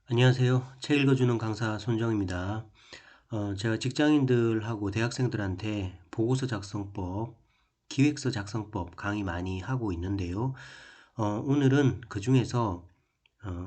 안녕하세요. 책 읽어주는 강사 손정입니다. 제가 직장인들하고 대학생들한테 보고서 작성법, 기획서 작성법 강의 많이 하고 있는데요. 오늘은 그 중에서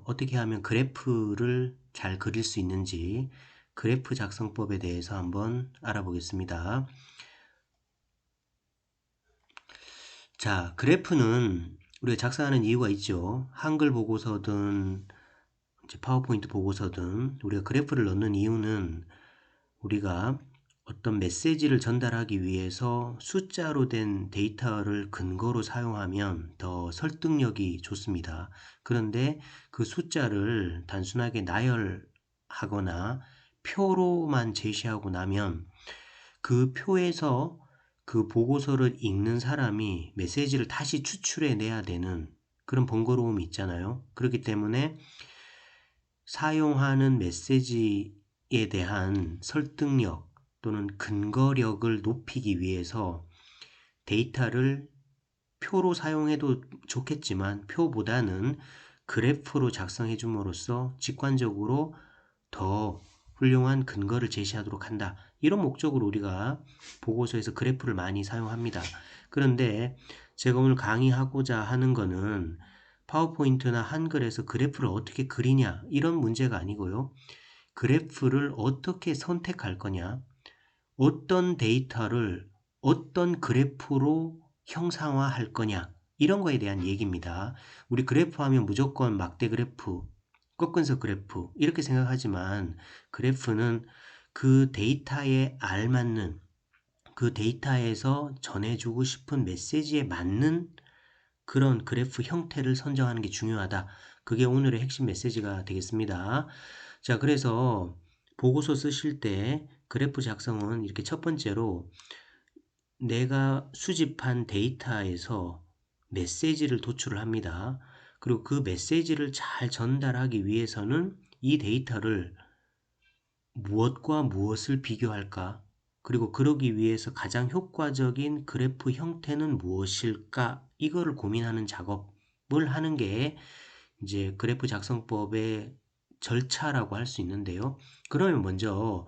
어떻게 하면 그래프를 잘 그릴 수 있는지 그래프 작성법에 대해서 한번 알아보겠습니다. 자, 그래프는 우리가 작성하는 이유가 있죠. 한글 보고서든 이제 파워포인트 보고서든 우리가 그래프를 넣는 이유는 우리가 어떤 메시지를 전달하기 위해서 숫자로 된 데이터를 근거로 사용하면 더 설득력이 좋습니다. 그런데 그 숫자를 단순하게 나열하거나 표로만 제시하고 나면 그 표에서 그 보고서를 읽는 사람이 메시지를 다시 추출해 내야 되는 그런 번거로움이 있잖아요. 그렇기 때문에 사용하는 메시지에 대한 설득력 또는 근거력을 높이기 위해서 데이터를 표로 사용해도 좋겠지만 표보다는 그래프로 작성해 줌으로써 직관적으로 더 훌륭한 근거를 제시하도록 한다. 이런 목적으로 우리가 보고서에서 그래프를 많이 사용합니다. 그런데 제가 오늘 강의하고자 하는 거는 파워포인트나 한글에서 그래프를 어떻게 그리냐 이런 문제가 아니고요. 그래프를 어떻게 선택할 거냐, 어떤 데이터를 어떤 그래프로 형상화할 거냐 이런 거에 대한 얘기입니다. 우리 그래프 하면 무조건 막대 그래프, 꺾은석 그래프 이렇게 생각하지만 그래프는 그 데이터에 알맞는 그 데이터에서 전해주고 싶은 메시지에 맞는 그런 그래프 형태를 선정하는 게 중요하다. 그게 오늘의 핵심 메시지가 되겠습니다. 자, 그래서 보고서 쓰실 때 그래프 작성은 이렇게 첫 번째로 내가 수집한 데이터에서 메시지를 도출을 합니다. 그리고 그 메시지를 잘 전달하기 위해서는 이 데이터를 무엇과 무엇을 비교할까? 그리고 그러기 위해서 가장 효과적인 그래프 형태는 무엇일까? 이거를 고민하는 작업을 하는 게 이제 그래프 작성법의 절차라고 할 수 있는데요. 그러면 먼저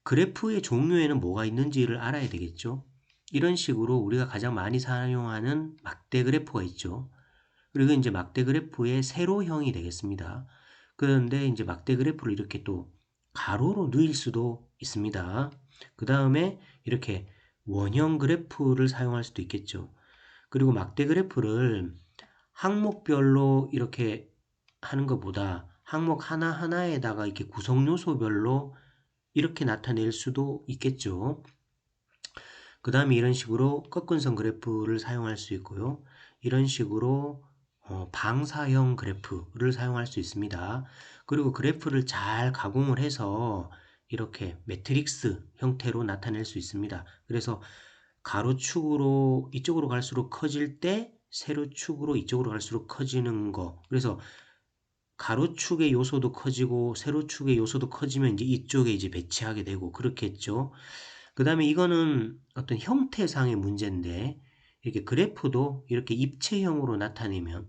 그래프의 종류에는 뭐가 있는지를 알아야 되겠죠. 이런 식으로 우리가 가장 많이 사용하는 막대 그래프가 있죠. 그리고 이제 막대 그래프의 세로형이 되겠습니다. 그런데 이제 막대 그래프를 이렇게 또 가로로 누일 수도 있습니다. 그 다음에 이렇게 원형 그래프를 사용할 수도 있겠죠. 그리고 막대 그래프를 항목별로 이렇게 하는 것보다 항목 하나하나에다가 이렇게 구성 요소별로 이렇게 나타낼 수도 있겠죠. 그 다음에 이런 식으로 꺾은선 그래프를 사용할 수 있고요. 이런 식으로 방사형 그래프를 사용할 수 있습니다. 그리고 그래프를 잘 가공을 해서 이렇게 매트릭스 형태로 나타낼 수 있습니다. 그래서 가로축으로 이쪽으로 갈수록 커질 때 세로축으로 이쪽으로 갈수록 커지는 거. 그래서 가로축의 요소도 커지고 세로축의 요소도 커지면 이제 이쪽에 이제 배치하게 되고 그렇겠죠. 그 다음에 이거는 어떤 형태상의 문제인데 이렇게 그래프도 이렇게 입체형으로 나타내면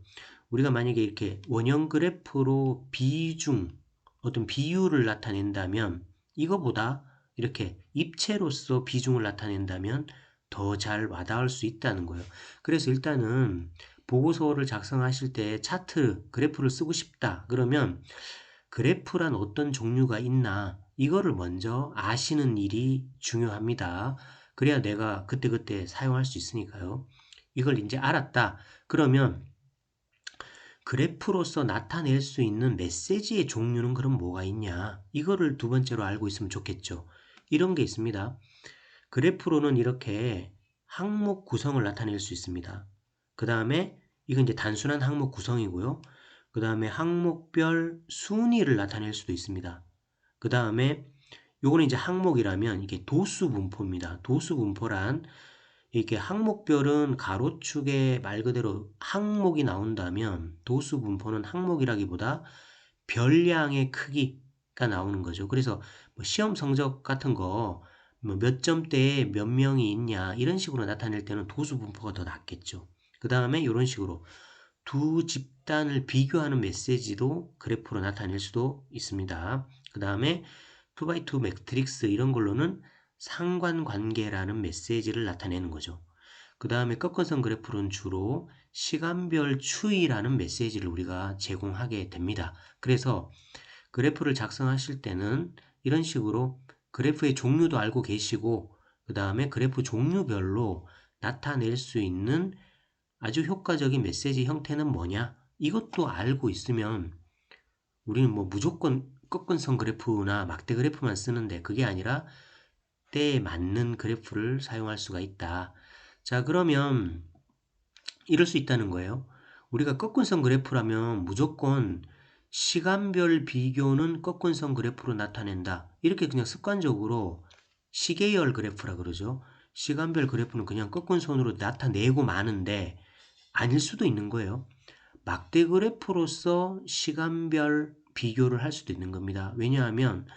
우리가 만약에 이렇게 원형 그래프로 비중, 어떤 비율을 나타낸다면 이거보다 이렇게 입체로서 비중을 나타낸다면 더 잘 와닿을 수 있다는 거예요. 그래서 일단은 보고서를 작성하실 때 차트, 그래프를 쓰고 싶다. 그러면 그래프란 어떤 종류가 있나 이거를 먼저 아시는 일이 중요합니다. 그래야 내가 그때그때 사용할 수 있으니까요. 이걸 이제 알았다. 그러면 그래프로서 나타낼 수 있는 메시지의 종류는 그럼 뭐가 있냐? 이거를 두 번째로 알고 있으면 좋겠죠. 이런 게 있습니다. 그래프로는 이렇게 항목 구성을 나타낼 수 있습니다. 그 다음에 이건 이제 단순한 항목 구성이고요. 그 다음에 항목별 순위를 나타낼 수도 있습니다. 그 다음에 요거는 이제 항목이라면 이게 도수 분포입니다. 도수 분포란 이렇게 항목별은 가로축에 말 그대로 항목이 나온다면 도수 분포는 항목이라기보다 별량의 크기가 나오는 거죠. 그래서 뭐 시험 성적 같은 거 뭐 몇 점대에 몇 명이 있냐 이런 식으로 나타낼 때는 도수 분포가 더 낫겠죠. 그 다음에 이런 식으로 두 집단을 비교하는 메시지도 그래프로 나타낼 수도 있습니다. 그 다음에 2x2 매트릭스 이런 걸로는 상관관계라는 메시지를 나타내는 거죠. 그 다음에 꺾어선 그래프는 주로 시간별 추이라는 메시지를 우리가 제공하게 됩니다. 그래서 그래프를 작성하실 때는 이런 식으로 그래프의 종류도 알고 계시고 그 다음에 그래프 종류별로 나타낼 수 있는 아주 효과적인 메시지 형태는 뭐냐? 이것도 알고 있으면 우리는 뭐 무조건 꺾은선 그래프나 막대 그래프만 쓰는데 그게 아니라 때에 맞는 그래프를 사용할 수가 있다. 자, 그러면 이럴 수 있다는 거예요. 우리가 꺾은선 그래프라면 무조건 시간별 비교는 꺾은선 그래프로 나타낸다. 이렇게 그냥 습관적으로 시계열 그래프라 그러죠. 시간별 그래프는 그냥 꺾은선으로 나타내고 마는데 아닐 수도 있는 거예요. 막대 그래프로서 시간별 비교를 할 수도 있는 겁니다. 왜냐하면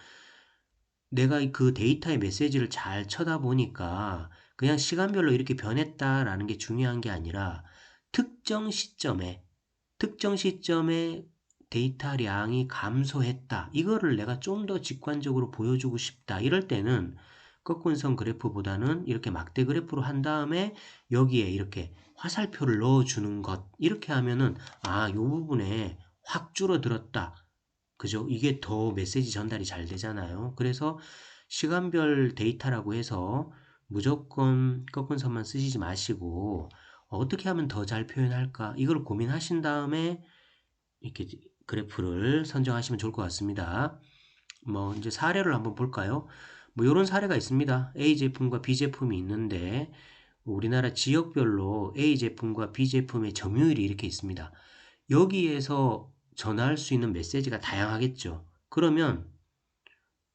내가 그 데이터의 메시지를 잘 쳐다보니까 그냥 시간별로 이렇게 변했다라는 게 중요한 게 아니라 특정 시점에 특정 시점에 데이터량이 감소했다. 이거를 내가 좀 더 직관적으로 보여주고 싶다. 이럴 때는 꺾은선 그래프보다는 이렇게 막대 그래프로 한 다음에 여기에 이렇게 화살표를 넣어주는 것. 이렇게 하면은 아, 요 부분에 확 줄어들었다. 그죠? 이게 더 메시지 전달이 잘 되잖아요. 그래서 시간별 데이터라고 해서 무조건 꺾은 선만 쓰시지 마시고 어떻게 하면 더 잘 표현할까? 이걸 고민하신 다음에 이렇게 그래프를 선정하시면 좋을 것 같습니다. 뭐 이제 사례를 한번 볼까요? 뭐 이런 사례가 있습니다. A 제품과 B 제품이 있는데 우리나라 지역별로 A 제품과 B 제품의 점유율이 이렇게 있습니다. 여기에서 전할 수 있는 메시지가 다양하겠죠. 그러면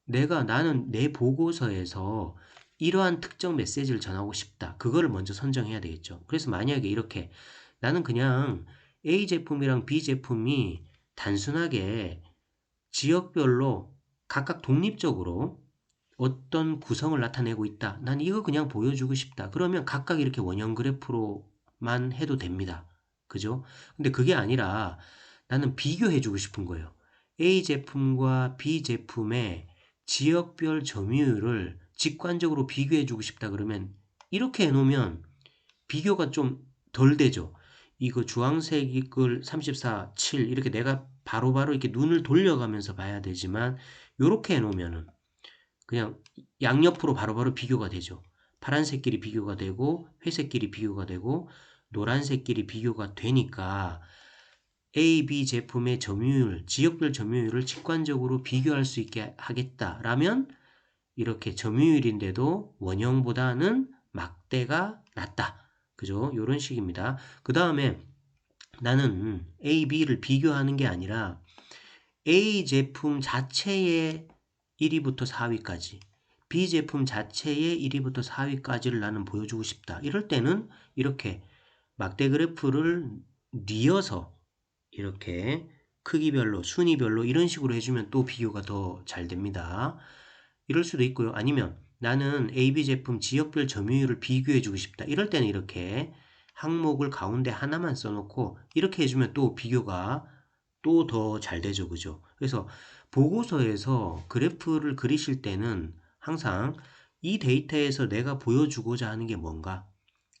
나는 내 보고서에서 이러한 특정 메시지를 전하고 싶다. 그거를 먼저 선정해야 되겠죠. 그래서 만약에 이렇게 나는 그냥 A 제품이랑 B 제품이 단순하게 지역별로 각각 독립적으로 어떤 구성을 나타내고 있다. 난 이거 그냥 보여주고 싶다. 그러면 각각 이렇게 원형 그래프로만 해도 됩니다. 그죠? 근데 그게 아니라 나는 비교해주고 싶은 거예요. A 제품과 B 제품의 지역별 점유율을 직관적으로 비교해주고 싶다 그러면 이렇게 해놓으면 비교가 좀 덜 되죠. 이거 주황색 이걸 34, 7 이렇게 내가 바로바로 이렇게 눈을 돌려가면서 봐야 되지만 이렇게 해놓으면은 그냥 양옆으로 바로바로 비교가 되죠. 파란색끼리 비교가 되고 회색끼리 비교가 되고 노란색끼리 비교가 되니까 A, B 제품의 점유율, 지역별 점유율을 직관적으로 비교할 수 있게 하겠다라면 이렇게 점유율인데도 원형보다는 막대가 낫다. 그죠? 이런 식입니다. 그 다음에 나는 A, B를 비교하는 게 아니라 A 제품 자체의 1위부터 4위까지, B 제품 자체의 1위부터 4위까지를 나는 보여주고 싶다. 이럴 때는 이렇게 막대 그래프를 뉘어서 이렇게 크기별로, 순위별로 이런 식으로 해주면 또 비교가 더 잘 됩니다. 이럴 수도 있고요. 아니면 나는 AB 제품 지역별 점유율을 비교해주고 싶다. 이럴 때는 이렇게 항목을 가운데 하나만 써놓고 이렇게 해주면 또 비교가 또 더 잘 되죠. 그죠? 그래서 보고서에서 그래프를 그리실 때는 항상 이 데이터에서 내가 보여주고자 하는 게 뭔가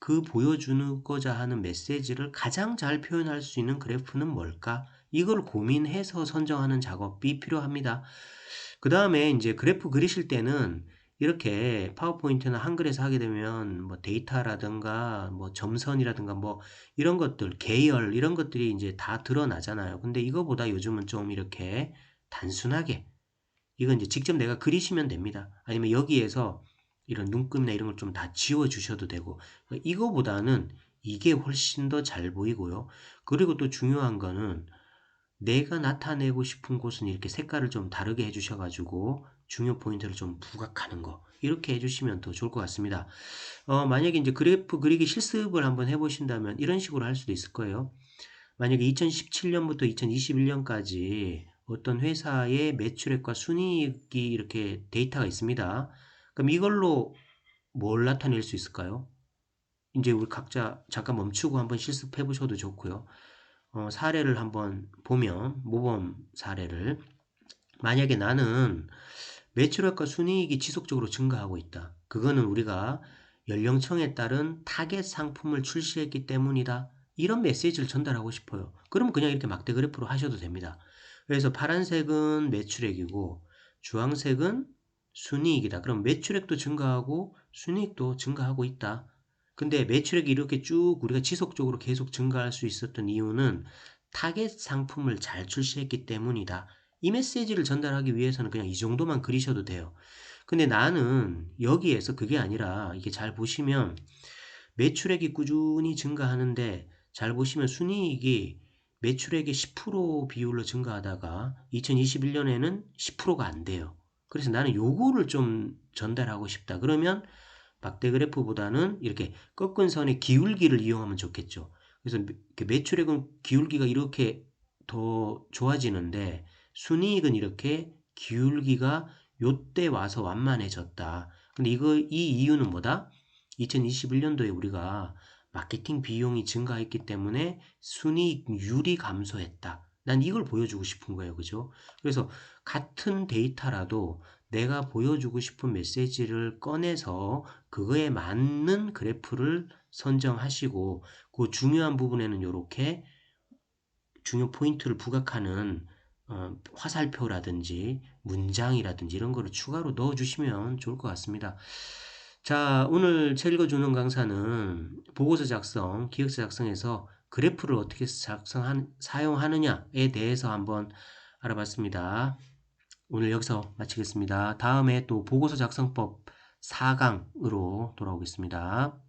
그 보여주고자 하는 메시지를 가장 잘 표현할 수 있는 그래프는 뭘까? 이걸 고민해서 선정하는 작업이 필요합니다. 그 다음에 이제 그래프 그리실 때는 이렇게 파워포인트나 한글에서 하게 되면 뭐 데이터라든가 뭐 점선이라든가 뭐 이런 것들, 계열 이런 것들이 이제 다 드러나잖아요. 근데 이거보다 요즘은 좀 이렇게 단순하게 이건 이제 직접 내가 그리시면 됩니다. 아니면 여기에서 이런 눈금이나 이런 걸 좀 다 지워 주셔도 되고 이거보다는 이게 훨씬 더 잘 보이고요. 그리고 또 중요한 거는 내가 나타내고 싶은 곳은 이렇게 색깔을 좀 다르게 해주셔가지고 중요 포인트를 좀 부각하는 거 이렇게 해주시면 더 좋을 것 같습니다. 만약에 이제 그래프 그리기 실습을 한번 해보신다면 이런 식으로 할 수도 있을 거예요. 만약에 2017년부터 2021년까지 어떤 회사의 매출액과 순이익이 이렇게 데이터가 있습니다. 그럼 이걸로 뭘 나타낼 수 있을까요? 이제 우리 각자 잠깐 멈추고 한번 실습해 보셔도 좋고요. 사례를 한번 보면 모범 사례를 만약에 나는 매출액과 순이익이 지속적으로 증가하고 있다. 그거는 우리가 연령층에 따른 타겟 상품을 출시했기 때문이다. 이런 메시지를 전달하고 싶어요. 그러면 그냥 이렇게 막대 그래프로 하셔도 됩니다. 그래서 파란색은 매출액이고 주황색은 순이익이다. 그럼 매출액도 증가하고 순이익도 증가하고 있다. 근데 매출액이 이렇게 쭉 우리가 지속적으로 계속 증가할 수 있었던 이유는 타겟 상품을 잘 출시했기 때문이다. 이 메시지를 전달하기 위해서는 그냥 이 정도만 그리셔도 돼요. 근데 나는 여기에서 그게 아니라 이게 잘 보시면 매출액이 꾸준히 증가하는데 잘 보시면 순이익이 매출액의 10% 비율로 증가하다가 2021년에는 10%가 안 돼요. 그래서 나는 요거를 좀 전달하고 싶다. 그러면 막대 그래프보다는 이렇게 꺾은 선의 기울기를 이용하면 좋겠죠. 그래서 매출액은 기울기가 이렇게 더 좋아지는데 순이익은 이렇게 기울기가 요때 와서 완만해졌다. 근데 이 이유는 뭐다? 2021년도에 우리가 마케팅 비용이 증가했기 때문에 순이익률이 감소했다. 난 이걸 보여주고 싶은 거예요. 그죠? 그래서 같은 데이터라도 내가 보여주고 싶은 메시지를 꺼내서 그거에 맞는 그래프를 선정하시고 그 중요한 부분에는 이렇게 중요 포인트를 부각하는 화살표라든지 문장이라든지 이런 거를 추가로 넣어주시면 좋을 것 같습니다. 자, 오늘 책 읽어주는 강사는 보고서 작성, 기획서 작성에서 그래프를 어떻게 사용하느냐에 대해서 한번 알아봤습니다. 오늘 여기서 마치겠습니다. 다음에 또 보고서 작성법 4강으로 돌아오겠습니다.